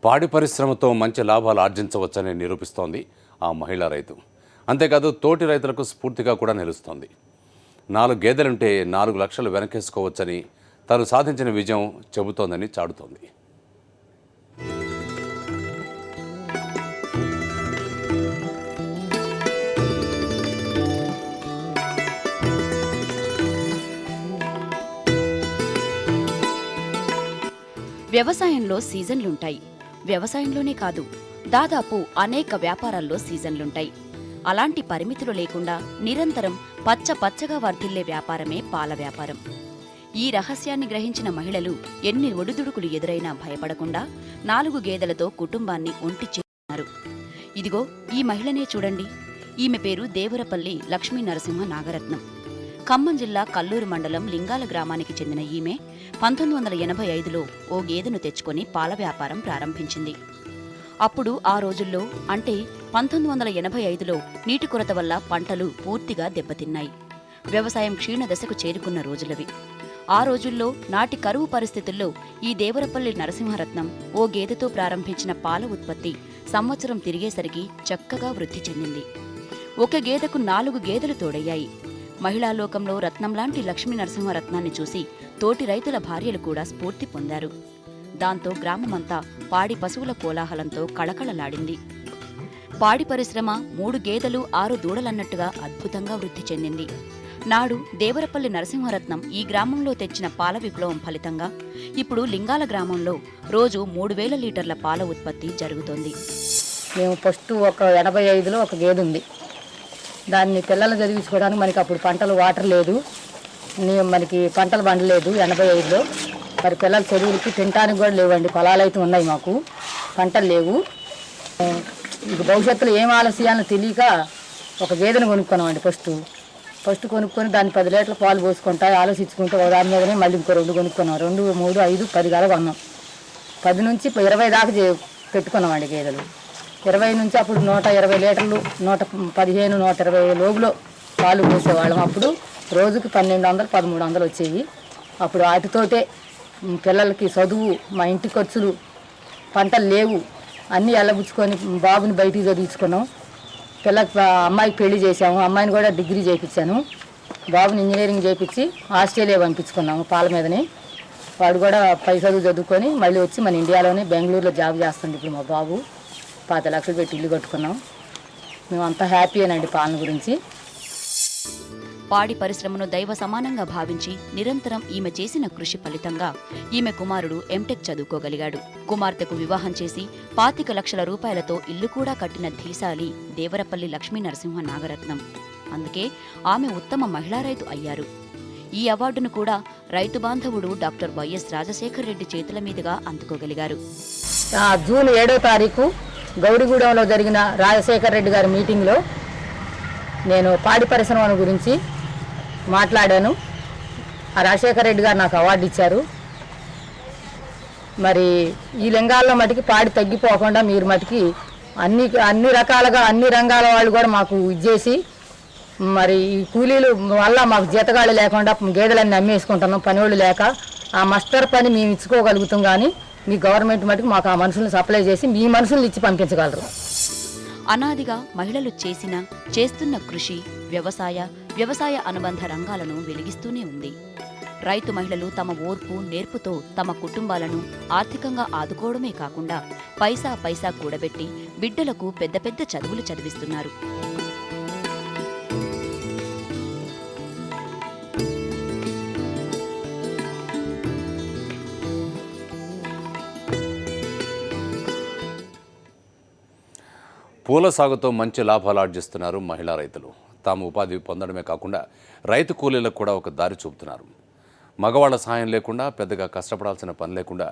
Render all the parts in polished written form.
పాడి పరిశ్రమతో మంచి లాభాలు ఆర్జించవచ్చని నిరూపిస్తోంది ఆ మహిళా రైతు. అంతేకాదు తోటి రైతులకు స్ఫూర్తిగా కూడా నిలుస్తోంది. 4 గేదెలుంటే 4 లక్షలు వెనకేసుకోవచ్చని తాను సాధించిన విజయం చెబుతోందని చాటుతోంది. వ్యవసాయంలో సీజన్లుంటాయి. వ్యవసాయంలోనే కాదు, దాదాపు అనేక వ్యాపారాల్లో సీజన్లుంటాయి. అలాంటి పరిమితులు లేకుండా నిరంతరం పచ్చగా వర్ధిల్లే వ్యాపారమే పాల వ్యాపారం. ఈ రహస్యాన్ని గ్రహించిన మహిళలు ఎన్ని ఒడిదుడుకులు ఎదురైనా భయపడకుండా 4 గేదెలతో కుటుంబాన్ని ఒంటి చేస్తున్నారు. ఇదిగో ఈ మహిళనే చూడండి. ఈమె పేరు దేవరపల్లి లక్ష్మీ నరసింహ నాగరత్నం. ఖమ్మం జిల్లా కల్లూరు మండలం లింగాల గ్రామానికి చెందిన ఈమె 1985లో ఓ గేదెను తెచ్చుకొని పాల వ్యాపారం ప్రారంభించింది. అప్పుడు ఆ రోజుల్లో అంటే 1985లో నీటి కొరత వల్ల పంటలు పూర్తిగా దెబ్బతిన్నాయి. వ్యవసాయం క్షీణదశకు చేరుకున్న రోజులవి. ఆ రోజుల్లో నాటి కరువు పరిస్థితుల్లో ఈ దేవరపల్లి నరసింహరత్నం ఓ గేదెతో ప్రారంభించిన పాల ఉత్పత్తి సంవత్సరం తిరిగేసరికి చక్కగా వృద్ధి చెందింది. ఒక గేదెకు 4 గేదెలు తోడయ్యాయి. మహిళా లోకంలో రత్నంలాంటి లక్ష్మీ నరసింహరత్నాన్ని చూసి తోటి రైతుల భార్యలు కూడా స్ఫూర్తి పొందారు. దాంతో గ్రామమంతా పాడి పశువుల కోలాహలంతో కళకళలాడింది. పాడి పరిశ్రమ 3 గేదెలు 6 దూడలన్నట్టుగా అద్భుతంగా వృద్ధి చెందింది. నాడు దేవరపల్లి నరసింహరత్నం ఈ గ్రామంలో తెచ్చిన పాల విప్లవం ఫలితంగా ఇప్పుడు లింగాల గ్రామంలో రోజు 3000 లీటర్ల పాల ఉత్పత్తి జరుగుతోంది. మేము ఫస్ట్ ఒక 85లో ఒక గేదె ఉంది. దాన్ని పిల్లలు చదివించుకోవడానికి మనకి అప్పుడు పంటలు వాటర్ లేదు, మనకి పంటలు పండలేదు 85లో. మరి పిల్లల చదువులకి తినడానికి కూడా లేవండి. పొలాలు అయితే ఉన్నాయి, మాకు పంటలు లేవు. ఇక భవిష్యత్తులో ఏం ఆలస్యాలను తెలియక ఒక గేదెను కొనుక్కున్నామండి. ఫస్ట్ కొనుక్కొని దాన్ని 10 లీటర్ల పాలు పోసుకుంటా ఆలోచించుకుంటూ ఒక దాని మీదనే మళ్ళీ ఇంకో 2 కొనుక్కున్నాం. 2, 3, 5, 10 గల కొన్నాం. 10 నుంచి 20 దాకా పెట్టుకున్నామండి గేదెలు. 20 నుంచి అప్పుడు 120 లీటర్లు 115, 120 లోగులో పాలు పోసేవాళ్ళం. అప్పుడు రోజుకి 1200, 1300 వచ్చేవి. అప్పుడు వాటితోటే పిల్లలకి చదువు, మా ఇంటి ఖర్చులు, పంటలు లేవు, అన్నీ ఎల్లబుచ్చుకొని బాబుని బయటికి చదివించుకున్నాం. అమ్మాయికి పెళ్లి చేసాము. అమ్మాయిని కూడా డిగ్రీ చేయించాను. బాబుని ఇంజనీరింగ్ చేయించి ఆస్ట్రేలియా పంపించుకున్నాము పాల మీదనే. వాడు కూడా పై చదువు చదువుకొని మళ్ళీ వచ్చి మన ఇండియాలోనే బెంగళూరులో జాబ్ చేస్తుంది. ఇప్పుడు మా బాబు 10 లక్షలు పెట్టి ఇల్లు కట్టుకున్నాం. మేమంతా హ్యాపీయేనండి పాలన గురించి. పాడి పరిశ్రమను దైవ సమానంగా భావించి నిరంతరం ఈమె చేసిన కృషి ఫలితంగా ఈమె కుమారుడు ఎంటెక్ చదువుకోగలిగాడు. కుమార్తెకు వివాహం చేసి 25 లక్షల రూపాయలతో ఇల్లు కూడా కట్టిన ధీశాలి దేవరపల్లి లక్ష్మీ నరసింహ నాగరత్నం. అందుకే ఆమె ఉత్తమ మహిళా రైతు అయ్యారు. ఈ అవార్డును కూడా రైతు బాంధవుడు డాక్టర్ వైఎస్ రాజశేఖర్ రెడ్డి చేతుల మీదుగా అందుకోగలిగారు. జూన్ 7వ తారీఖు గౌరిగూడెంలో జరిగిన రాజశేఖర్ రెడ్డి గారి మీటింగ్లో నేను పాడి పరిశ్రమ గురించి మాట్లాడాను. ఆ రాజశేఖర్ రెడ్డి గారు నాకు అవార్డు ఇచ్చారు. మరి ఈ లింగాల్లో మటుకి పాడి తగ్గిపోకుండా మీరు మటుకి అన్ని రకాలుగా అన్ని రంగాల వాళ్ళు కూడా మాకు ఇచ్చేసి, మరి ఈ కూలీలు వల్ల మాకు జీతగాళ్ళు లేకుండా గేదెలన్నీ అమ్మేసుకుంటున్నాం, పనివాళ్ళు లేక. ఆ మస్టర్ పని మేము ఇచ్చుకోగలుగుతాం, కానీ మీ గవర్నమెంట్ మటుకు మాకు ఆ మనుషులను సప్లై చేసి మీ మనుషులను ఇచ్చి పంపించగలరు. అనాదిగా మహిళలు చేస్తున్న కృషి వ్యవసాయ అనుబంధ రంగాలను వెలిగిస్తూనే ఉంది. రైతు మహిళలు తమ ఓర్పు నేర్పుతో తమ కుటుంబాలను ఆర్థికంగా ఆదుకోవడమే కాకుండా పైసా కూడబెట్టి బిడ్డలకు పెద్ద చదువులు చదివిస్తున్నారు. పూల సాగుతో మంచి లాభాలు ఆర్జిస్తున్నారు మహిళా రైతులు. తాము ఉపాధి పొందడమే కాకుండా రైతు కూలీలకు కూడా ఒక దారి చూపుతున్నారు. మగవాళ్ల సహాయం లేకుండా పెద్దగా కష్టపడాల్సిన పని లేకుండా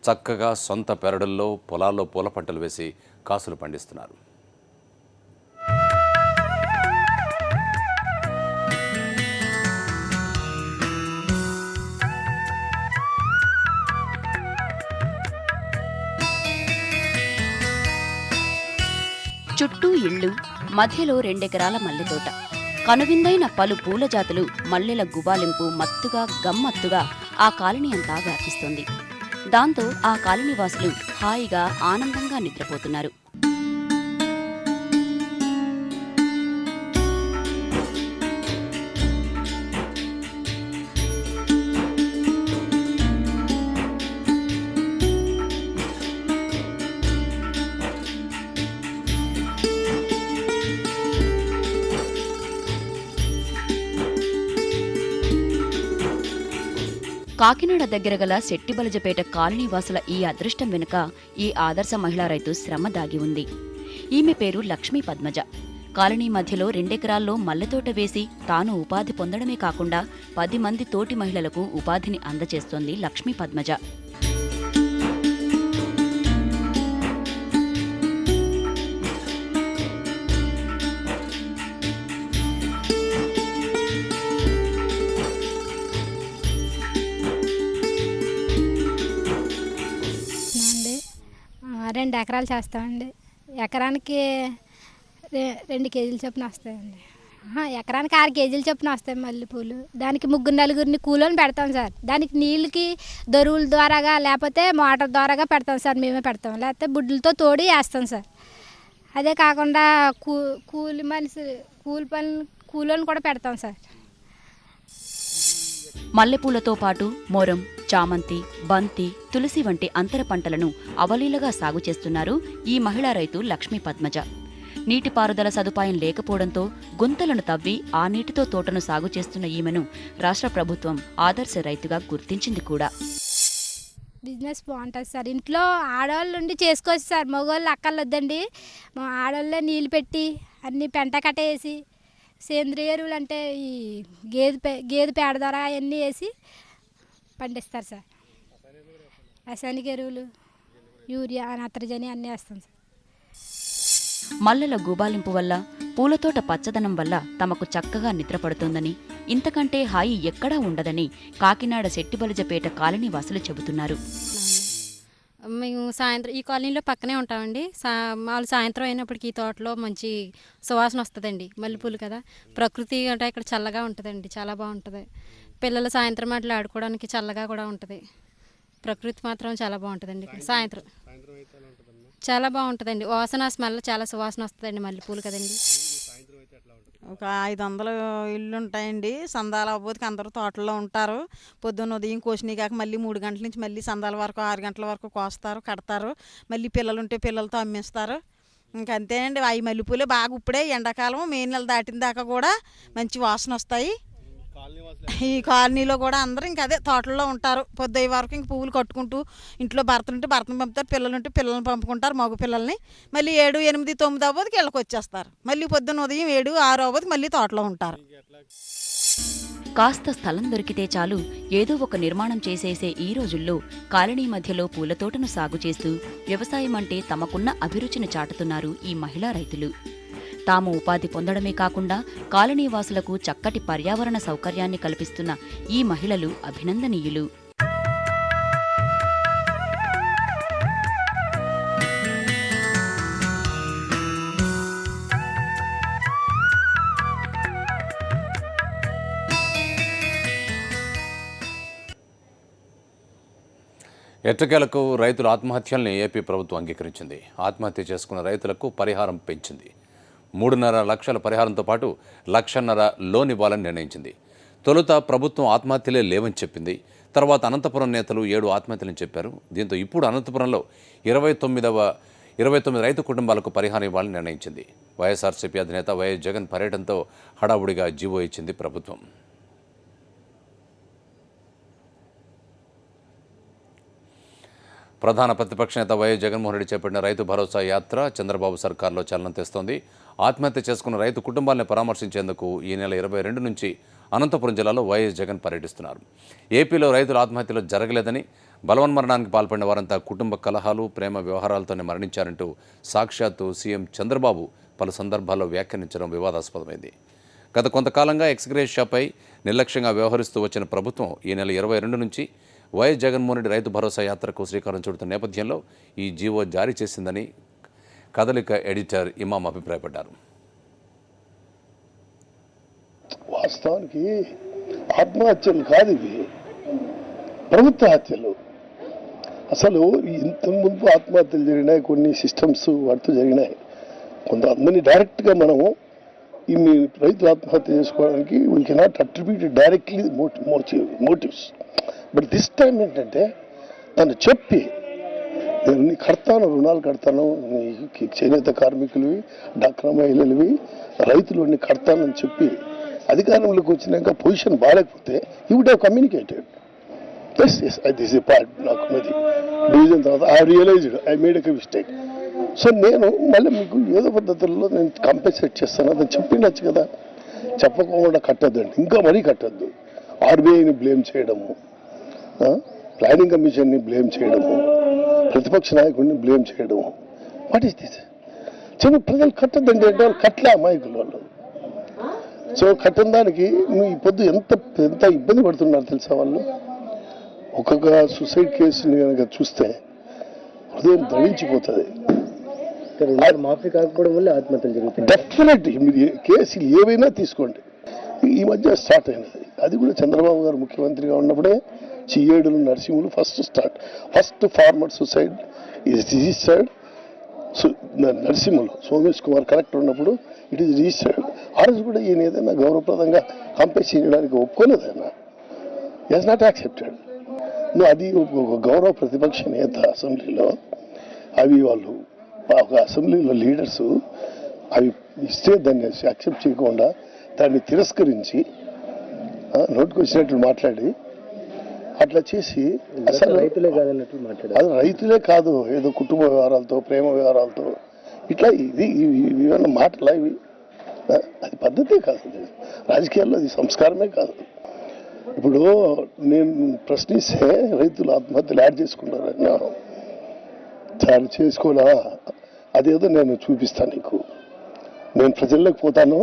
చక్కగా సొంత పెరడుల్లో పొలాల్లో పూల పంటలు వేసి కాసులు పండిస్తున్నారు. చుట్టూ ఇళ్ళు, మధ్యలో 2 ఎకరాల మల్లెతోట. కనువిందైన పలు పూల జాతులు, మల్లెల గుబాలింపు మత్తుగా గమ్మత్తుగా ఆ కాలనీ అంతా వ్యాపిస్తోంది. దాంతో ఆ కాలనీవాసులు హాయిగా ఆనందంగా నిద్రపోతున్నారు. కాకినాడ దగ్గర గల శెట్టిబలజపేట కాలనీవాసుల ఈ అదృష్టం వెనుక ఈ ఆదర్శ మహిళా రైతు శ్రమ దాగి ఉంది. ఈమె పేరు లక్ష్మీ పద్మజ. కాలనీ మధ్యలో 2 ఎకరాల్లో మల్లెతోట వేసి తాను ఉపాధి పొందడమే కాకుండా 10 మంది తోటి మహిళలకు ఉపాధిని అందజేస్తోంది లక్ష్మీ పద్మజ. అండి 2 ఎకరాలు చేస్తామండి. ఎకరానికి 2 కేజీలు చొప్పున వస్తాయండి. ఎకరానికి 6 కేజీలు చొప్పున వస్తాయి మల్లెపూలు. దానికి 3-4 కూలోని పెడతాం సార్. దానికి నీళ్ళకి దొరువుల ద్వారాగా లేకపోతే మోటార్ ద్వారాగా పెడతాం సార్. మేమే పెడతాం, లేకపోతే బుడ్లతో తోడి వేస్తాం సార్. అదే కాకుండా కూలి మనిషి కూలోని కూడా పెడతాం సార్. మల్లెపూలతో పాటు మొరం, చామంతి, బంతి, తులసి వంటి అంతర పంటలను అవలీలగా సాగు చేస్తున్నారు ఈ మహిళా రైతు లక్ష్మీ పద్మజ. నీటిపారుదల సదుపాయం లేకపోవడంతో గుంతలను తవ్వి ఆ నీటితో తోటను సాగు చేస్తున్న ఈమెను రాష్ట్ర ప్రభుత్వం ఆదర్శ రైతుగా గుర్తించింది కూడా. బిజినెస్ బాగుంటుంది సార్. ఇంట్లో ఆడవాళ్ళు ఉండి చేసుకోవచ్చు సార్. మగవాళ్ళు అక్కర్లు వద్దండి. మా ఆడవాళ్ళే నీళ్ళు పెట్టి అన్నీ పెంట కట్టేసి సేంద్రియ ఎరువులు అంటే ఈ గేదె పేడ ద్వారా అవన్నీ వేసి పండిస్తారు సార్. రసాయనిక ఎరువులు, యూరియా, నత్రజని అన్నీ వేస్తాం సార్. మల్లెల గూబాలింపు వల్ల, పూలతోట పచ్చదనం వల్ల తమకు చక్కగా నిద్రపడుతోందని, ఇంతకంటే హాయి ఎక్కడా ఉండదని కాకినాడ శెట్టిబలజపేట కాలనీ వాసులు చెబుతున్నారు. మేము సాయంత్రం ఈ కాలనీలో పక్కనే ఉంటామండి. మామూలు సాయంత్రం అయినప్పటికీ ఈ తోటలో మంచి సువాసన వస్తుందండి. మల్లెపూలు కదా, ప్రకృతి అంటే ఇక్కడ చల్లగా ఉంటుందండి. చాలా బాగుంటుంది. పిల్లలు సాయంత్రం అట్లా ఆడుకోవడానికి చల్లగా కూడా ఉంటుంది. ప్రకృతి మాత్రం చాలా బాగుంటుందండి. ఇక్కడ సాయంత్రం చాలా బాగుంటుందండి. వాసన, స్మెల్ చాలా సువాసన వస్తుందండి. మల్లెపూలు కదండి. ఒక 500 ఇళ్ళు ఉంటాయండి. సందాల అవ్వబోతుకి అందరూ తోటల్లో ఉంటారు. పొద్దున్న ఉదయం కోసినాయి కాక మళ్ళీ 3 గంటల నుంచి మళ్ళీ సందాల వరకు 6 గంటల వరకు కోస్తారు, కడతారు. మళ్ళీ పిల్లలు ఉంటే పిల్లలతో అమ్మేస్తారు. ఇంకంతేనండి. అవి మల్లెపూలే బాగా ఇప్పుడే ఎండాకాలం మే నెల దాటిన దాకా కూడా మంచి వాసన వస్తాయి. ఈ కాలనీలో కూడా అందరూ ఇంక అదే తోటల్లో ఉంటారు. పొద్దుయ్య వరకు ఇంక పువ్వులు కట్టుకుంటూ ఇంట్లో భర్తలు ఉంటే భర్తను పంపుతారు, పిల్లలు ఉంటే పిల్లల్ని పంపుకుంటారు, మగ పిల్లల్ని. మళ్ళీ 7, 8, 9 అవ్వదుకి ఇళ్ళకి వచ్చేస్తారు. మళ్ళీ పొద్దున్న ఉదయం 7, 6 అవ్వదుకి మళ్ళీ తోటలో ఉంటారు. కాస్త స్థలం దొరికితే చాలు ఏదో ఒక నిర్మాణం చేసేసే ఈ రోజుల్లో కాలనీ మధ్యలో పూలతోటను సాగు చేస్తూ వ్యవసాయం అంటే తమకున్న అభిరుచిని చాటుతున్నారు ఈ మహిళా రైతులు. తాము ఉపాధి పొందడమే కాకుండా కాలనీవాసులకు చక్కటి పర్యావరణ సౌకర్యాన్ని కల్పిస్తున్న ఈ మహిళలు అభినందనీయులు. ఎట్టకేలకు రైతుల ఆత్మహత్యల్ని ఏపీ ప్రభుత్వం అంగీకరించింది. ఆత్మహత్య చేసుకున్న రైతులకు పరిహారం పెంచింది. 3.5 లక్షల పరిహారంతో పాటు 1.5 లక్షల లోన్ ఇవ్వాలని నిర్ణయించింది. తొలుత ప్రభుత్వం ఆత్మహత్యలే లేవని చెప్పింది. తర్వాత అనంతపురం నేతలు 7 ఆత్మహత్యలని చెప్పారు. దీంతో ఇప్పుడు అనంతపురంలో 29 రైతు కుటుంబాలకు పరిహారం ఇవ్వాలని నిర్ణయించింది. వైఎస్ఆర్సీపీ అధినేత వైఎస్ జగన్ పర్యటనతో హడావుడిగా జీవో ఇచ్చింది ప్రభుత్వం. ప్రధాన ప్రతిపక్ష నేత వైఎస్ జగన్మోహన్ రెడ్డి చేపట్టిన రైతు భరోసా యాత్ర చంద్రబాబు సర్కార్లో చలనం తెస్తోంది. ఆత్మహత్య చేసుకున్న రైతు కుటుంబాలను పరామర్శించేందుకు ఈ నెల 22 నుంచి అనంతపురం జిల్లాలో వైఎస్ జగన్ పర్యటిస్తున్నారు. ఏపీలో రైతుల ఆత్మహత్యలు జరగలేదని, బలవన్మరణానికి పాల్పడిన వారంతా కుటుంబ కలహాలు, ప్రేమ వ్యవహారాలతోనే మరణించారంటూ సాక్షాత్తు సీఎం చంద్రబాబు పలు సందర్భాల్లో వ్యాఖ్యానించడం వివాదాస్పదమైంది. గత కొంతకాలంగా ఎక్స్గ్రేషియాపై నిర్లక్ష్యంగా వ్యవహరిస్తూ వచ్చిన ప్రభుత్వం ఈ నెల 22 నుంచి వైఎస్ జగన్మోహన్ రెడ్డి రైతు భరోసా యాత్రకు శ్రీకారం చుడుతున్న నేపథ్యంలో ఈ జీవో జారీ చేసిందని కదలిక ఎడిటర్ ఇమాం అభిప్రాయపడ్డారు. వాస్తవానికి ఆత్మహత్యలు కాదు, ఇవి ప్రభుత్వ హత్యలు. అసలు ఇంత ముందు ఆత్మహత్యలు జరిగినాయి, కొన్ని సిస్టమ్స్ వాటితో జరిగినాయి. కొంతమందిని డైరెక్ట్గా మనము ఈ మీ రైతులు ఆత్మహత్య చేసుకోవడానికి we cannot attribute directly motives. But this time ఏంటంటే తను చెప్పి నేను కడతాను, రుణాలు కడతాను, చేనేత కార్మికులవి, డాక్రా మహిళలవి, రైతులు అన్ని కడతానని చెప్పి అధికారంలోకి వచ్చినాక పొజిషన్ బాగాలేకపోతే you would have communicated. This a part నాకు ఉన్నది డివిజన్ తర్వాత I realised I made a mistake. So నేను మళ్ళీ మీకు ఏదో పద్ధతుల్లో నేను కంపెన్సేట్ చేస్తాను అదని చెప్పిండొచ్చు కదా. చెప్పకుండా కట్టద్దండి, ఇంకా మరీ కట్టద్దు. ఆర్బీఐని బ్లేమ్ చేయడము, ప్లానింగ్ కమిషన్ని బ్లేమ్ చేయడము, ప్రతిపక్ష నాయకుడిని బ్లేమ్ చేయడము. What is this? చిన్న ప్రజలు కట్టద్దండి అంటే వాళ్ళు కట్టలే అమాయకులు వాళ్ళు. సో కట్టని దానికి నువ్వు ఈ పొద్దు ఎంత ఇబ్బంది పడుతున్నారు తెలుసా వాళ్ళు. ఒక్కొక్క సూసైడ్ కేసుని కనుక చూస్తే హృదయం ద్రవించిపోతుంది. మాఫీ కాకపోవడం వల్ల ఆత్మహత్యలు జరుగుతాయి. డెఫినెట్ మీరు కేసులు ఏవైనా తీసుకోండి. ఈ మధ్య స్టార్ట్ అయినది అది కూడా చంద్రబాబు గారు ముఖ్యమంత్రిగా ఉన్నప్పుడే. చియ్యేడులు Narasimhulu first farmer suicide is registered. Narasimhulu Somesh Kumar collector ఉన్నప్పుడు ఇట్ ఈస్ రిజిస్టర్డ్. ఆ రోజు కూడా ఈయన ఏదైనా గౌరవప్రదంగా కంపెన్సేషన్ చేయడానికి ఒప్పుకోలేదు. ఆయన ఈజ్ నాట్ యాక్సెప్టెడ్. అది ఒక గౌరవ ప్రతిపక్ష నేత అసెంబ్లీలో అవి వాళ్ళు ఒక అసెంబ్లీలో లీడర్స్ అవి ఇస్తే దాన్ని యాక్సెప్ట్ చేయకుండా దాన్ని తిరస్కరించి నోటికి వచ్చినట్లు మాట్లాడి అట్లా చేసి అసలు రైతులే కాదన్నట్లు మాట్లాడారు. అది రైతులే కాదు, ఏదో కుటుంబ వ్యవహారాలతో ప్రేమ వ్యవహారాలతో ఇట్లా ఇవన్నీ మాటలా ఇవి. అది పద్ధతే కాదు, రాజకీయాల్లో అది సంస్కారమే కాదు. ఇప్పుడు నేను ప్రశ్నిస్తే రైతులు ఆత్మహత్యలు యాడ్ చేసుకున్నారన్నా చాలా చేసుకోనా, అదేదో నేను చూపిస్తాను నీకు. నేను ప్రజల్లోకి పోతాను,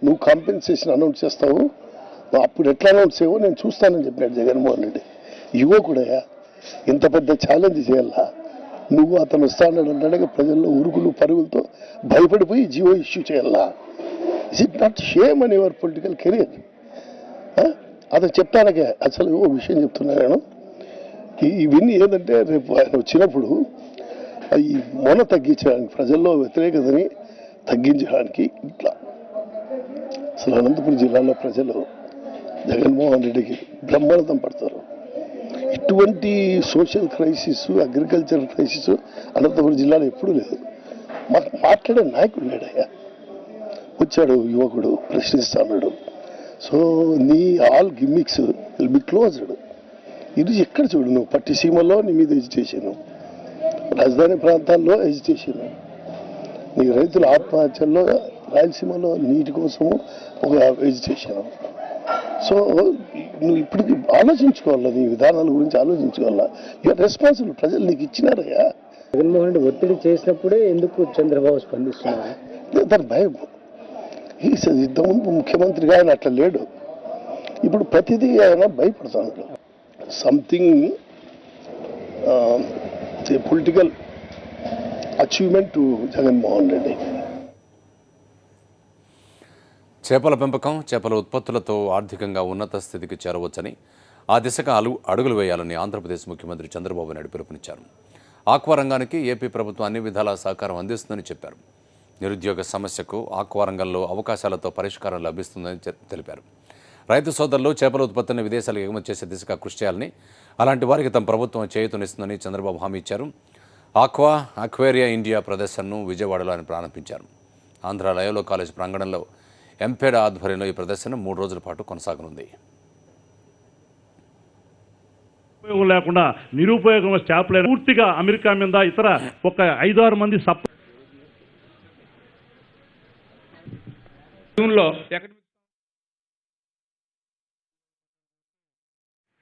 నువ్వు కాంపెన్సేషన్ అనౌన్స్ చేస్తావు, అప్పుడు ఎట్లా అనౌన్స్ చేయవో నేను చూస్తానని చెప్పాడు జగన్మోహన్ రెడ్డి. ఇవో కూడా ఇంత పెద్ద ఛాలెంజ్ చేయాలా నువ్వు? అతను వస్తానంటే ప్రజల్లో ఉరుకులు పరుగులతో భయపడిపోయి జీవో ఇష్యూ చేయాలా? ఇస్ ఇట్ నాట్ షేమ్ అని యువర్ పొలిటికల్ కెరీర్? అతను చెప్తానకే అసలు ఓ విషయం చెప్తున్నా నేను. ఇవన్నీ ఏంటంటే రేపు ఆయన వచ్చినప్పుడు ఈ మొన తగ్గించడానికి, ప్రజల్లో వ్యతిరేకతని తగ్గించడానికి ఇట్లా అసలు అనంతపురం జిల్లాలో ప్రజలు జగన్మోహన్ రెడ్డికి బ్రహ్మానందం పడతారు. ఇటువంటి social crisis, agriculture crisis Anantapuram జిల్లాలో ఎప్పుడూ లేదు. మాట్లాడే నాయకుడు లేడయ్యా. వచ్చాడు యువకుడు, ప్రశ్నిస్తాడు. సో నీ all gimmicks will be closed. ఇది ఎక్కడ చూడు, నువ్వు పట్టిసీమలో నీ మీద ఎజిటేషన్, రాజధాని ప్రాంతాల్లో ఎజిటేషన్, నీ రైతుల ఆత్మహత్యల్లో రాయలసీమలో నీటి కోసము ఒక ఎజిటేషన్. సో నువ్వు ఇప్పటికి ఆలోచించుకోవాలా, నీ విధానాల గురించి ఆలోచించుకోవాలా. You're responsible. ప్రజలు నీకు ఇచ్చినారయ్యా. జగన్మోహన్ రెడ్డి ఒత్తిడి చేసినప్పుడే ఎందుకు చంద్రబాబు స్పందిస్తున్నారు? దాని భయం. ఇంతకుముందు ముఖ్యమంత్రిగా ఆయన అట్లా లేడు. ఇప్పుడు ప్రతిదీ ఆయన భయపడుతున్నాడు. Something political achievement to Jaganmohan Reddy. చేపల పెంపకం, చేపల ఉత్పత్తులతో ఆర్థికంగా ఉన్నత స్థితికి చేరవచ్చని, ఆ దిశగా అడుగులు వేయాలని ఆంధ్రప్రదేశ్ ముఖ్యమంత్రి చంద్రబాబు నాయుడు పిలుపునిచ్చారు. ఆక్వా రంగానికి ఏపీ ప్రభుత్వం అన్ని విధాలా సహకారం అందిస్తుందని చెప్పారు. నిరుద్యోగ సమస్యకు ఆక్వా రంగంలో అవకాశాలతో పరిష్కారం లభిస్తుందని తెలిపారు. రైతు సోదరులు చేపల ఉత్పత్తిని విదేశాలకు ఎగుమతి చేసే దిశగా కృషి చేయాలని, అలాంటి వారికి తమ ప్రభుత్వం చేయూతనిస్తుందని చంద్రబాబు హామీ ఇచ్చారు. అక్వేరియా ఇండియా ప్రదర్శనను విజయవాడలో ఆయన ప్రారంభించారు. ఆంధ్ర లయోలో కాలేజ్ ప్రాంగణంలో ఎంపేడ ఆధ్వర్యంలో ఈ ప్రదర్శన 3 రోజుల పాటు కొనసాగనుంది. ఉపయోగం లేకుండా నిరుపయోగం చేపలే పూర్తిగా అమెరికా మీద ఇతర ఒక 5-6 మంది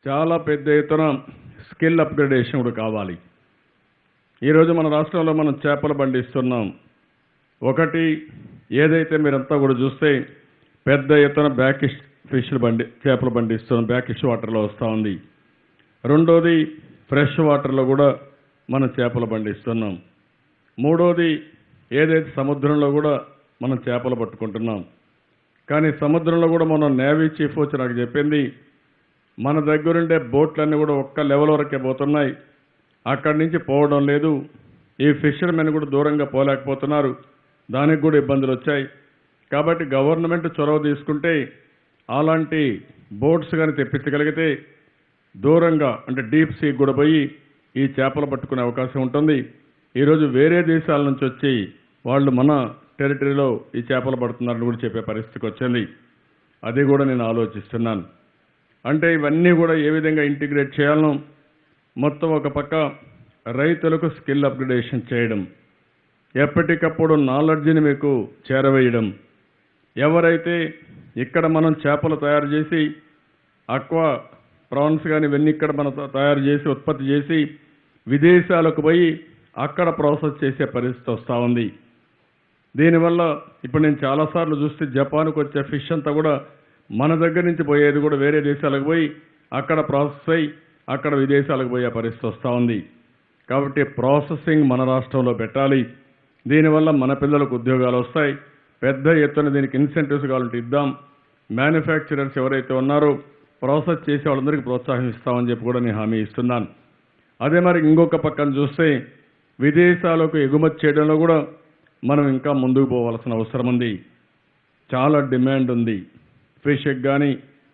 చాలా పెద్ద ఎత్తున స్కిల్ అప్గ్రేడేషన్ కూడా కావాలి. ఈరోజు మన రాష్ట్రంలో మనం చేపలు పండిస్తున్నాం. ఒకటి ఏదైతే మీరంతా కూడా చూస్తే పెద్ద ఎత్తున బ్యాకిష్ చేపలు పండిస్తున్నాం, బ్యాకిష్ వాటర్లో వస్తూ ఉంది. రెండోది ఫ్రెష్ వాటర్లో కూడా మనం చేపలు పండిస్తున్నాం. మూడోది ఏదైతే సముద్రంలో కూడా మనం చేపలు పట్టుకుంటున్నాం. కానీ సముద్రంలో కూడా మనం నేవీ చీఫ్ వచ్చి నాకు చెప్పింది, మన దగ్గరుండే బోట్లన్నీ కూడా ఒక్క లెవెల్ వరకే పోతున్నాయి. అక్కడి నుంచి పోవడం లేదు. ఈ ఫిషర్మెన్ కూడా దూరంగా పోలేకపోతున్నారు. దానికి కూడా ఇబ్బందులు వచ్చాయి. కాబట్టి గవర్నమెంట్ చొరవ తీసుకుంటే అలాంటి బోట్స్ కానీ తెప్పించగలిగితే దూరంగా అంటే డీప్ సీ కూడా పోయి ఈ చేపలు పట్టుకునే అవకాశం ఉంటుంది. ఈరోజు వేరే దేశాల నుంచి వచ్చి వాళ్ళు మన టెరిటరీలో ఈ చేపలు పడుతున్నారని కూడా చెప్పే పరిస్థితికి వచ్చింది. అది కూడా నేను ఆలోచిస్తున్నాను. అంటే ఇవన్నీ కూడా ఏ విధంగా ఇంటిగ్రేట్ చేయాలనో మొత్తం ఒక పక్క రైతులకు స్కిల్ అప్గ్రేడేషన్ చేయడం, ఎప్పటికప్పుడు నాలెడ్జ్ని మీకు చేరవేయడం, ఎవరైతే ఇక్కడ మనం చేపలు తయారు చేసి అక్వా ప్రాన్స్ కానీ ఇవన్నీ ఇక్కడ మనం తయారు చేసి ఉత్పత్తి చేసి విదేశాలకు పోయి అక్కడ ప్రాసెస్ చేసే పరిస్థితి వస్తూ ఉంది. దీనివల్ల ఇప్పుడు నేను చాలాసార్లు చూస్తే జపాన్కు వచ్చే ఫిష్ అంతా కూడా మన దగ్గర నుంచి పోయేది కూడా వేరే దేశాలకు పోయి అక్కడ ప్రాసెస్ అయ్యి అక్కడ విదేశాలకు పోయే పరిస్థితి వస్తూ ఉంది. కాబట్టి ప్రాసెసింగ్ మన రాష్ట్రంలో పెట్టాలి. దీనివల్ల మన పిల్లలకు ఉద్యోగాలు వస్తాయి. పెద్ద ఎత్తున దీనికి ఇన్సెంటివ్స్ కావాలంటే ఇద్దాం. మ్యానుఫ్యాక్చరర్స్ ఎవరైతే ఉన్నారో ప్రాసెస్ చేసే వాళ్ళందరికీ ప్రోత్సాహం ఇస్తామని చెప్పి కూడా నేను హామీ ఇస్తున్నాను. అదే మరి ఇంకొక పక్కన చూస్తే విదేశాలకు ఎగుమతి చేయడంలో కూడా మనం ఇంకా ముందుకు పోవాల్సిన అవసరం ఉంది. చాలా డిమాండ్ ఉంది. ఫిష్కి కానీ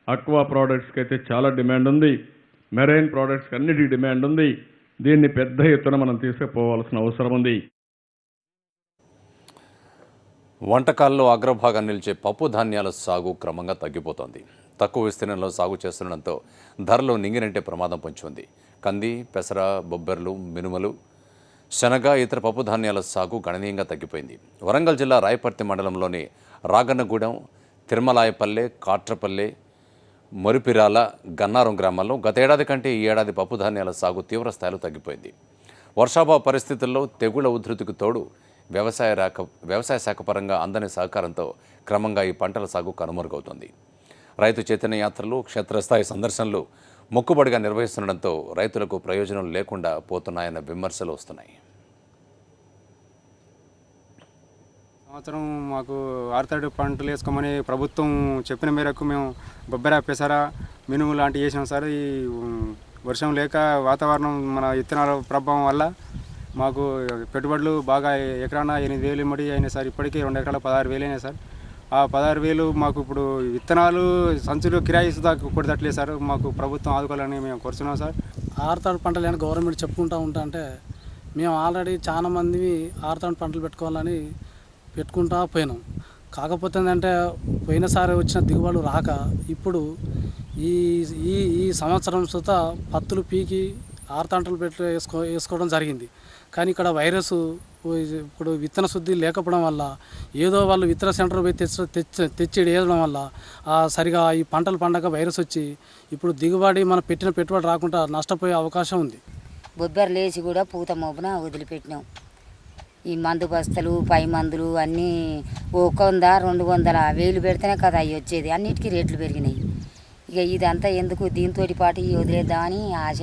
అక్వా ప్రోడక్ట్స్కి అయితే చాలా డిమాండ్ ఉంది. మెరైన్ ప్రోడక్ట్స్కి అన్నిటికీ డిమాండ్ ఉంది. దీన్ని పెద్ద ఎత్తున మనం తీసుకుపోవాల్సిన అవసరం ఉంది. వంటకాల్లో అగ్రభాగం నిలిచే పప్పు ధాన్యాల సాగు క్రమంగా తగ్గిపోతోంది. తక్కువ విస్తీర్ణంలో సాగు చేస్తుండటంతో ధరలు నింగినంటే ప్రమాదం పొంచి ఉంది. కంది, పెసర, బొబ్బెర్లు, మినుములు, శనగ, ఇతర పప్పు ధాన్యాల సాగు గణనీయంగా తగ్గిపోయింది. వరంగల్ జిల్లా రాయపర్తి మండలంలోని రాగన్నగూడెం, తిరుమలాయపల్లె, కాట్రపల్లె, మొరిపిరాల, గన్నారం గ్రామాల్లో గత ఏడాది కంటే ఈ ఏడాది పప్పు ధాన్యాల సాగు తీవ్ర స్థాయిలో తగ్గిపోయింది. వర్షాభావ పరిస్థితుల్లో తెగుళ్ల ఉధృతికి తోడు వ్యవసాయ శాఖ పరంగా అందని సహకారంతో క్రమంగా ఈ పంటల సాగు కనుమరుగవుతోంది. రైతు చైతన్య యాత్రలు, క్షేత్రస్థాయి సందర్శనలు మొక్కుబడిగా నిర్వహిస్తుండటంతో రైతులకు ప్రయోజనం లేకుండా పోతున్నాయన్న విమర్శలు వస్తున్నాయి. సంవత్సరం మాకు ఆరుతడి పంటలు వేసుకోమని ప్రభుత్వం చెప్పిన మేరకు మేము బొబ్బెర, పెసర, మినుము లాంటివి వేసాం సార్. ఈ వర్షం లేక వాతావరణం మన విత్తనాల ప్రభావం వల్ల మాకు పెట్టుబడులు బాగా ఎకరాన 8,000 ఇమ్మడి అయినాయి సార్. ఇప్పటికీ 2 ఎకరాల 16,000 అయినాయి సార్. ఆ 16,000 మాకు ఇప్పుడు విత్తనాలు సంచులు కిరాయి సుధా కొడతట్లేదు సార్. మాకు ప్రభుత్వం ఆదుకోవాలని మేము కోరుతున్నాం సార్. ఆరుతడి పంటలు అని గవర్నమెంట్ చెప్పుకుంటూ ఉంటా అంటే మేము ఆల్రెడీ చాలా మంది ఆరుతడి పంటలు పెట్టుకోవాలని పెట్టుకుంటా పోయినాం. కాకపోతే ఏంటంటే పోయినసారి వచ్చిన దిగుబడులు రాక ఇప్పుడు ఈ ఈ ఈ సంవత్సరం సుత పత్తులు పీకి ఆరుతంటలు వేసుకోవడం జరిగింది. కానీ ఇక్కడ వైరస్ ఇప్పుడు విత్తన శుద్ధి లేకపోవడం వల్ల ఏదో వాళ్ళు విత్తన సెంటర్ పోయి తెచ్చి వేయడం వల్ల సరిగా ఈ పంటలు పండగ వైరస్ వచ్చి ఇప్పుడు దిగుబడి మనం పెట్టిన పెట్టుబడి రాకుండా నష్టపోయే అవకాశం ఉంది. బొబ్బెర లేచి కూడా పూత మోపున వదిలిపెట్టినాం. ఈ మందు బస్తలు, పై మందులు అన్నీ 100, 200, 1000 పెడితేనే కదా అవి వచ్చేది. అన్నిటికీ రేట్లు పెరిగినాయి. ఇక ఇదంతా ఎందుకు, దీంతో పాటు వదిలేద్దామని ఆశ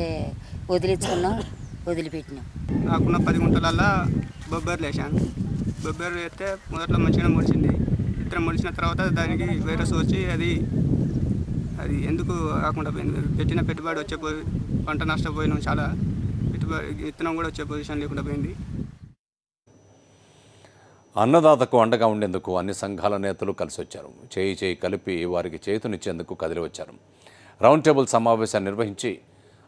వదిలించుకున్నాం, వదిలిపెట్టినాం. నాకున్న 10 గుంటలల్లో బొబ్బెర్లు వేసాను. బొబ్బెర్లు వేస్తే మొదట్లో మంచిగా మొలిచింది. ఇతర మొలిచిన తర్వాత దానికి వైరస్ వచ్చి అది ఎందుకు కాకుండా పోయింది. పెట్టిన పెట్టుబడి వచ్చే పంట నష్టపోయినాం. చాలా పెట్టుబడి విత్తనం కూడా వచ్చే పొజిషన్ లేకుండా పోయింది. అన్నదాతకు అండగా ఉండేందుకు అన్ని సంఘాల నేతలు కలిసి వచ్చారు. చేయి కలిపి వారికి చేతునిచ్చేందుకు కదిలి వచ్చారు. రౌండ్ టేబుల్ సమావేశాన్ని నిర్వహించి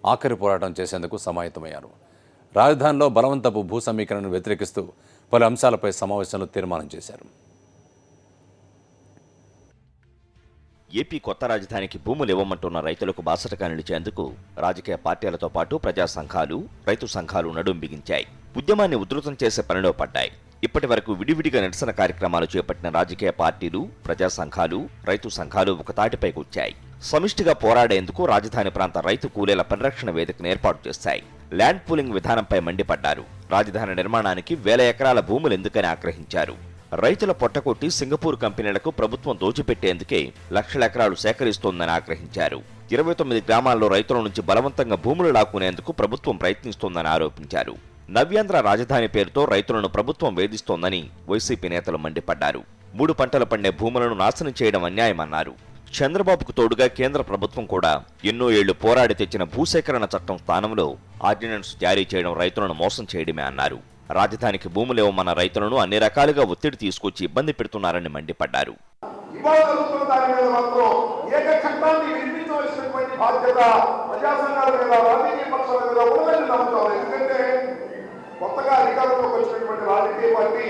ఆఖరి పోరాటం చేసేందుకు సమాయత్తమయ్యారు. రాజధానిలో బలవంతపు భూ సమీకరణను వ్యతిరేకిస్తూ పలు అంశాలపై సమావేశంలో తీర్మానం చేశారు. ఏపీ కొత్త రాజధానికి భూములు ఇవ్వమంటున్న రైతులకు బాసటగా నిలిచేందుకు రాజకీయ పార్టీలతో పాటు ప్రజా సంఘాలు, రైతు సంఘాలు నడుం బిగించాయి. ఉద్యమాన్ని ఉధృతం చేసే పనిలో పడ్డాయి. ఇప్పటి వరకు విడివిడిగా నిరసన కార్యక్రమాలు చేపట్టిన రాజకీయ పార్టీలు, ప్రజా సంఘాలు, రైతు సంఘాలు ఒక తాటిపైకి వచ్చాయి. సమిష్టిగా పోరాడేందుకు రాజధాని ప్రాంత రైతు కూలీల పరిరక్షణ వేదికను ఏర్పాటు చేశాయి. ల్యాండ్ పూలింగ్ విధానంపై మండిపడ్డారు. రాజధాని నిర్మాణానికి 1000 ఎకరాల భూములు ఎందుకని ఆగ్రహించారు. రైతుల పొట్టకొట్టి సింగపూర్ కంపెనీలకు ప్రభుత్వం దోచిపెట్టేందుకే లక్షల ఎకరాలు సేకరిస్తోందని ఆగ్రహించారు. 29 గ్రామాల్లో రైతుల నుంచి బలవంతంగా భూములు లాక్కునేందుకు ప్రభుత్వం ప్రయత్నిస్తోందని ఆరోపించారు. నవ్యాంధ్ర రాజధాని పేరుతో రైతులను ప్రభుత్వం వేధిస్తోందని వైసీపీ నేతలు మండిపడ్డారు. 3 పంటలు పండే భూములను నాశనం చేయడం అన్యాయమన్నారు. చంద్రబాబుకు తోడుగా కేంద్ర ప్రభుత్వం కూడా ఎన్నో ఏళ్లు పోరాడి తెచ్చిన భూసేకరణ చట్టం స్థానంలో ఆర్డినెన్స్ జారీ చేయడం రైతులను మోసం చేయడమే అన్నారు. రాజధానికి భూములు ఇవ్వమన్న రైతులను అన్ని రకాలుగా ఒత్తిడి తీసుకొచ్చి ఇబ్బంది పెడుతున్నారని మండిపడ్డారు. ఇవాళ జరుగుతున్న దాని మీద మాత్రం ఏకకంఠాన్ని వినిపించవలసినటువంటి బాధ్యత ప్రజా సంఘాల మీద, రాజకీయ పక్షాల మీద ఉన్నదని నమ్ముతాం. ఎందుకంటే కొత్తగా అధికారంలోకి వచ్చినటువంటి రాజకీయ పార్టీ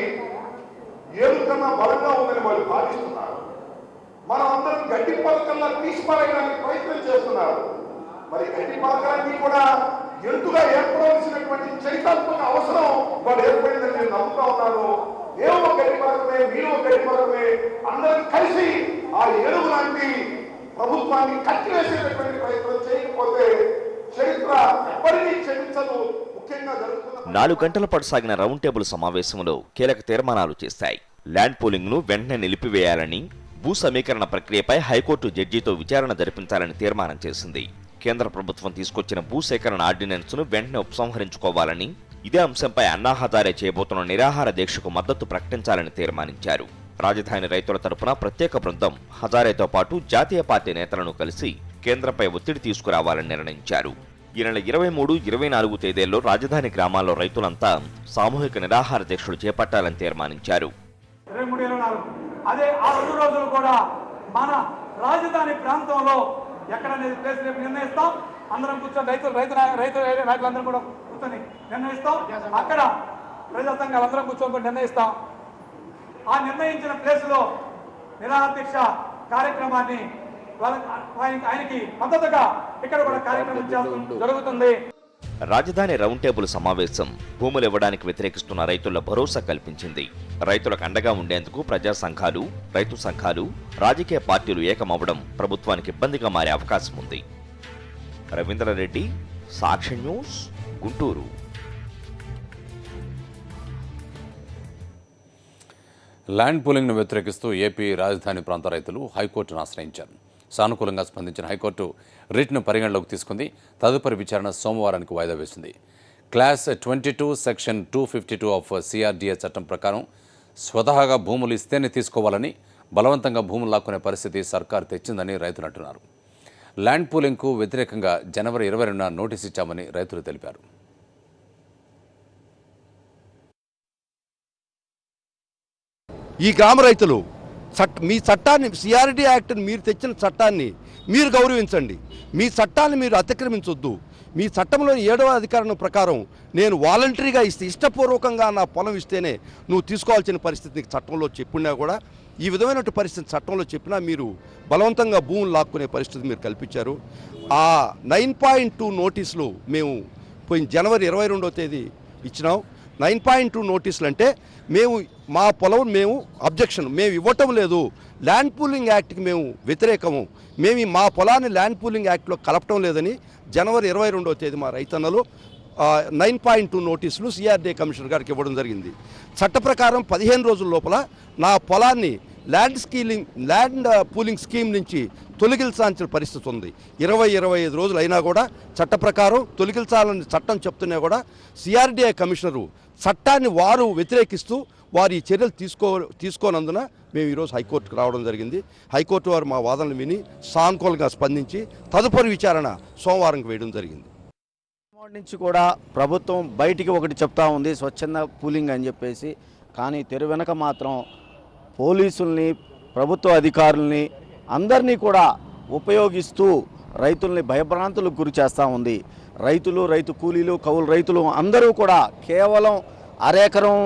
ఏలుకన్నా బలంగా ఉందని వాళ్ళు భావిస్తున్నారు. మనం అందరం గడ్డి పథకంలా తీసిపారేయడానికి ప్రయత్నం చేస్తున్నారు. మరి గడ్డి పథకాన్ని కూడా ఎంటుగా ఏర్పడవలసినటువంటి చరిత్రాత్మక అవసరం వాళ్ళు ఏర్పడిందని నేను నమ్ముతా ఉన్నాను. మేము గడ్డి పథకమే, మీరు గడ్డి పథకమే, అందరం కలిసి ఆ ఏడుగు లాంటి ప్రభుత్వాన్ని కట్టివేసేటటువంటి ప్రయత్నం చేయకపోతే చరిత్ర ఎప్పటికీ క్షమించదు. ముఖ్యంగా జరుగుతున్న 4 గంటల పాటు సాగిన రౌండ్ టేబుల్ సమావేశంలో కీలక తీర్మానాలు చేశాయి. ల్యాండ్ పూలింగ్ ను వెంటనే నిలిపివేయాలని, భూ సమీకరణ ప్రక్రియపై హైకోర్టు జడ్జితో విచారణ జరిపించాలని తీర్మానం చేసింది. కేంద్ర ప్రభుత్వం తీసుకొచ్చిన భూసేకరణ ఆర్డినెన్స్ ను వెంటనే ఉపసంహరించుకోవాలని, ఇదే అంశంపై అన్నా హజారే చేయబోతున్న నిరాహార దీక్షకు మద్దతు ప్రకటించాలని తీర్మానించారు. రాజధాని రైతుల తరపున ప్రత్యేక బృందం హజారేతో పాటు జాతీయ పార్టీ నేతలను కలిసి కేంద్రంపై ఒత్తిడి తీసుకురావాలని నిర్ణయించారు. ఈ నెల 23, 24 తేదీల్లో రాజధాని గ్రామాల్లో రైతులంతా సామూహిక నిరాహార దీక్షలు చేపట్టాలని తీర్మానించారు. 23, 24 అదే ఆ 2 రోజులు కూడా మన రాజధాని ప్రాంతంలో ఎక్కడనేది ప్లేస్ రేపు నిర్ణయిస్తాం. అందరం కూర్చొని రైతు నాయకులందరూ కూడా కూర్చొని నిర్ణయిస్తాం. అక్కడ ప్రజా సంఘాలందరం కూర్చొని నిర్ణయిస్తాం. ఆ నిర్ణయించిన ప్లేసులో నిరాహార దీక్ష కార్యక్రమాన్ని ఆయనకి మద్దతుగా ఇక్కడ కూడా కార్యక్రమం జరుగుతుంది. రాజధాని రౌండ్ టేబుల్ సమావేశం భూములు ఇవ్వడానికి వ్యతిరేకిస్తున్న రైతుల భరోసా కల్పించింది. రైతులకు అండగా ఉండేందుకు ప్రజా సంఘాలు, రైతు సంఘాలు, రాజకీయ పార్టీలు ఏకమవ్వడం ప్రభుత్వానికి ఇబ్బందిగా మారే అవకాశం ఉంది. రవీంద్రారెడ్డి, సాక్షి న్యూస్, గుంటూరు. ల్యాండ్ పూలింగ్ను వ్యతిరేకిస్తూ ఏపీ రాజధాని ప్రాంత రైతులు హైకోర్టును ఆశ్రయించారు. సానుకూలంగా స్పందించిన హైకోర్టు రిట్ను పరిగణలోకి తీసుకుంది. తదుపరి విచారణ సోమవారానికి వాయిదా వేసింది. క్లాస్ 22 సెక్షన్ 252 ఆఫ్ సిఆర్డీఏ చట్టం ప్రకారం స్వతహాగా భూములు ఇస్తేనే తీసుకోవాలని, బలవంతంగా భూములు లాక్కునే పరిస్థితి సర్కారు తెచ్చిందని రైతులు అంటున్నారు. ల్యాండ్ పూలింగ్కు వ్యతిరేకంగా జనవరి 22న నోటీసు ఇచ్చామని రైతులు తెలిపారు. ఈ గ్రామ రైతులు మీ చట్టాన్ని, సిఆర్డీ యాక్ట్ని, మీరు తెచ్చిన చట్టాన్ని మీరు గౌరవించండి. మీ చట్టాన్ని మీరు అతిక్రమించొద్దు. మీ చట్టంలోని 7వ అధికరణం ప్రకారం నేను వాలంటరీగా ఇష్టపూర్వకంగా నా పొలం ఇస్తేనే నువ్వు తీసుకోవాల్సిన పరిస్థితి చట్టంలో చెప్పినా కూడా, ఈ విధమైన పరిస్థితి చట్టంలో చెప్పినా మీరు బలవంతంగా భూములు లాక్కునే పరిస్థితి మీరు కల్పించారు. ఆ 9.2 నోటీసులు మేము పోయిన జనవరి 22వ తేదీ ఇచ్చినాం. 9.2 నోటీసులు అంటే మేము మా పొలం మేము అబ్జెక్షన్, మేము ఇవ్వటం లేదు, ల్యాండ్ పూలింగ్ యాక్ట్కి మేము వ్యతిరేకము, మేము మా పొలాన్ని ల్యాండ్ పూలింగ్ యాక్ట్లో కలపటం లేదని జనవరి 22వ తేదీ మా రైతన్నలు 9.2 నోటీసులు సిఆర్డీఏ కమిషనర్ గారికి ఇవ్వడం జరిగింది. చట్ట ప్రకారం 15 రోజుల లోపల నా పొలాన్ని ల్యాండ్ పూలింగ్ స్కీమ్ నుంచి తొలగించాల్సిన పరిస్థితి ఉంది. 20-25 రోజులు అయినా కూడా చట్ట ప్రకారం తొలగించాలని చట్టం చెప్తున్నా కూడా సిఆర్డీఏ కమిషనరు చట్టాన్ని వారు వ్యతిరేకిస్తూ వారు ఈ చర్యలు తీసుకోనందున మేము ఈరోజు హైకోర్టుకు రావడం జరిగింది. హైకోర్టు వారు మా వాదనలు విని సానుకూలంగా స్పందించి తదుపరి విచారణ సోమవారంకి వేయడం జరిగింది. నుంచి కూడా ప్రభుత్వం బయటికి ఒకటి చెప్తా ఉంది, స్వచ్ఛంద పూలింగ్ అని చెప్పేసి. కానీ తెరు వెనక మాత్రం పోలీసుల్ని, ప్రభుత్వ అధికారుల్ని అందరినీ కూడా ఉపయోగిస్తూ రైతుల్ని భయభ్రాంతులకు గురి చేస్తూ ఉంది. రైతులు, రైతు కూలీలు, కౌలు రైతులు అందరూ కూడా కేవలం అరెకరం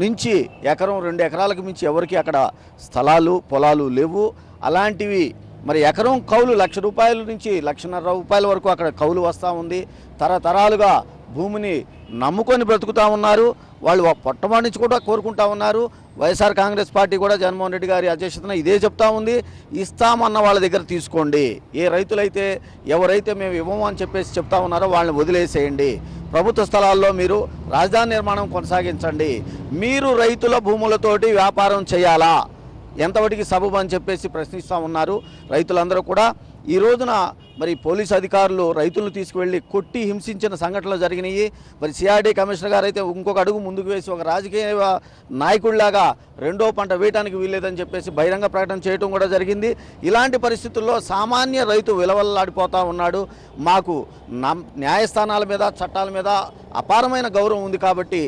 నుంచి ఎకరం 2 ఎకరాలకు మించి ఎవరికి అక్కడ స్థలాలు, పొలాలు లేవు. అలాంటివి మరి ఎకరం కౌలు 1,00,000 రూపాయల నుంచి 1,50,000 రూపాయల వరకు అక్కడ కౌలు వస్తూ ఉంది. తరతరాలుగా భూమిని నమ్ముకొని బ్రతుకుతూ ఉన్నారు. వాళ్ళు పొట్టమొదటి నుంచి కూడా కోరుకుంటా ఉన్నారు. వైఎస్ఆర్ కాంగ్రెస్ పార్టీ కూడా జగన్మోహన్ రెడ్డి గారి అధ్యక్షతన ఇదే చెప్తా ఉంది, ఇస్తామన్న వాళ్ళ దగ్గర తీసుకోండి. ఏ రైతులైతే ఎవరైతే మేము ఇవ్వము అని చెప్పేసి చెప్తా ఉన్నారో వాళ్ళని వదిలేసేయండి. ప్రభుత్వ స్థలాల్లో మీరు రాజధాని నిర్మాణం కొనసాగించండి. మీరు రైతుల భూములతోటి వ్యాపారం చేయాలా, ఎంతవరకు సబబు అని చెప్పేసి ప్రశ్నిస్తూ ఉన్నారు రైతులందరూ కూడా. ఈ రోజున మరి పోలీసు అధికారులు రైతులను తీసుకువెళ్ళి కొట్టి హింసించిన సంఘటనలు జరిగినాయి. మరి సిఆర్డీ కమిషనర్ గారు అయితే ఇంకొక అడుగు ముందుకు వేసి ఒక రాజకీయ నాయకుడిలాగా రెండో పంట వేయడానికి వీల్లేదని చెప్పేసి బహిరంగ ప్రకటన చేయడం కూడా జరిగింది. ఇలాంటి పరిస్థితుల్లో సామాన్య రైతు విలవల్లాడిపోతూ ఉన్నాడు. మాకు న్యాయస్థానాల మీద చట్టాల మీద అపారమైన గౌరవం ఉంది కాబట్టి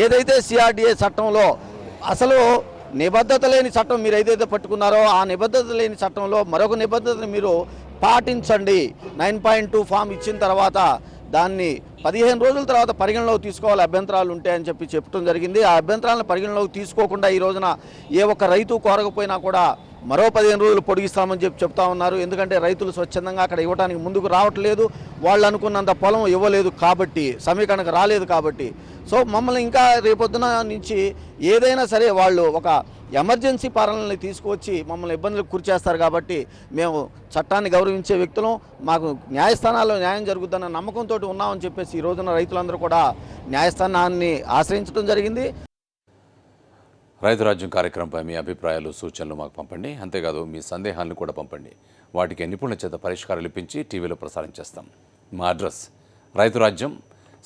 ఏదైతే సిఆర్డీఏ చట్టంలో అసలు నిబద్ధత లేని చట్టం మీరు ఏదైతే పట్టుకున్నారో ఆ నిబద్ధత లేని చట్టంలో మరొక నిబద్ధతను మీరు పాటించండి. 9.2 ఫామ్ ఇచ్చిన తర్వాత దాన్ని 15 రోజుల తర్వాత పరిగణలోకి తీసుకోవాలి అభ్యంతరాలు ఉంటాయని చెప్పడం జరిగింది. ఆ అభ్యంతరాలను పరిగణలోకి తీసుకోకుండా ఈ రోజున ఏ ఒక్క రైతు కోరకపోయినా కూడా మరో 15 రోజులు పొడిగిస్తామని చెప్తా ఉన్నారు. ఎందుకంటే రైతులు స్వచ్ఛందంగా అక్కడ ఇవ్వడానికి ముందుకు రావట్లేదు. వాళ్ళు అనుకున్నంత పొలం ఇవ్వలేదు కాబట్టి, సమీకరణకు రాలేదు కాబట్టి. సో మమ్మల్ని ఇంకా రేపొద్దున నుంచి ఏదైనా సరే వాళ్ళు ఒక ఎమర్జెన్సీ పాలనని తీసుకువచ్చి మమ్మల్ని ఇబ్బందులకు గురి చేస్తారు కాబట్టి మేము చట్టాన్ని గౌరవించే వ్యక్తులం, మాకు న్యాయస్థానాల్లో న్యాయం జరుగుతుందన్న నమ్మకంతో ఉన్నామని చెప్పేసి ఈ రోజున రైతులందరూ కూడా న్యాయస్థానాన్ని ఆశ్రయించడం జరిగింది. రైతు రాజ్యం కార్యక్రమంపై మీ అభిప్రాయాలు సూచనలు మాకు పంపండి. అంతేకాదు మీ సందేహాలను కూడా పంపండి. వాటికి నిపుణుల చేత పరిష్కారాలు ఇప్పించి టీవీలో ప్రసారం చేస్తాం. మా అడ్రస్ రైతు రాజ్యం,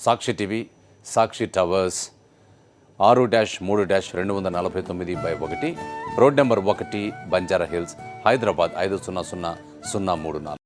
Sakshi TV, Sakshi towers, 6-3-249/1, road number 1, Banjara Hills, Hyderabad 5000034.